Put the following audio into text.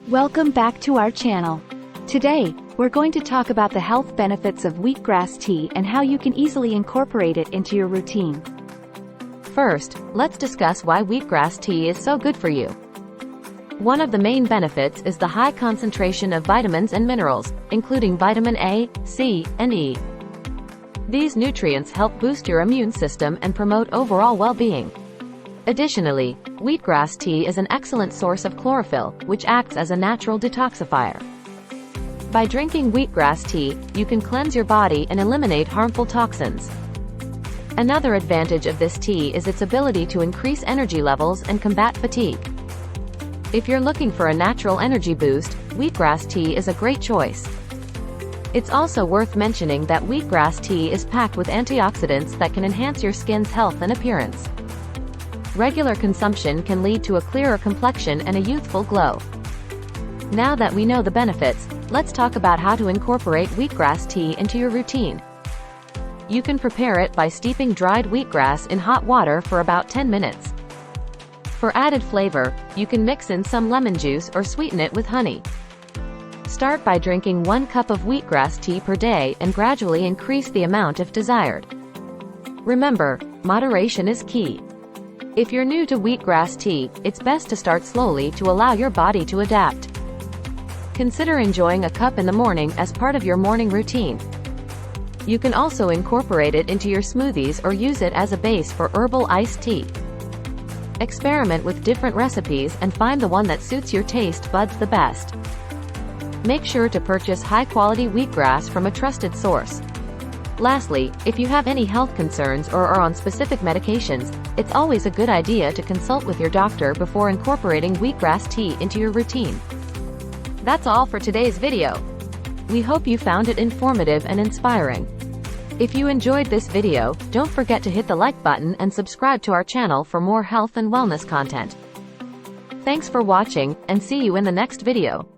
Welcome back to our channel. Today, we're going to talk about the health benefits of wheatgrass tea and how you can easily incorporate it into your routine. First, let's discuss why wheatgrass tea is so good for you. One of the main benefits is the high concentration of vitamins and minerals, including vitamin A, C, and E. These nutrients help boost your immune system and promote overall well-being. Additionally, wheatgrass tea is an excellent source of chlorophyll, which acts as a natural detoxifier. By drinking wheatgrass tea, you can cleanse your body and eliminate harmful toxins. Another advantage of this tea is its ability to increase energy levels and combat fatigue. If you're looking for a natural energy boost, wheatgrass tea is a great choice. It's also worth mentioning that wheatgrass tea is packed with antioxidants that can enhance your skin's health and appearance. Regular consumption can lead to a clearer complexion and a youthful glow. Now that we know the benefits, let's talk about how to incorporate wheatgrass tea into your routine. You can prepare it by steeping dried wheatgrass in hot water for about 10 minutes. For added flavor, you can mix in some lemon juice or sweeten it with honey. Start by drinking 1 cup of wheatgrass tea per day and gradually increase the amount if desired. Remember, moderation is key. If you're new to wheatgrass tea, it's best to start slowly to allow your body to adapt. Consider enjoying a cup in the morning as part of your morning routine. You can also incorporate it into your smoothies or use it as a base for herbal iced tea. Experiment with different recipes and find the one that suits your taste buds the best. Make sure to purchase high-quality wheatgrass from a trusted source. Lastly, if you have any health concerns or are on specific medications, it's always a good idea to consult with your doctor before incorporating wheatgrass tea into your routine. That's all for today's video. We hope you found it informative and inspiring. If you enjoyed this video, don't forget to hit the like button and subscribe to our channel for more health and wellness content. Thanks for watching, and see you in the next video.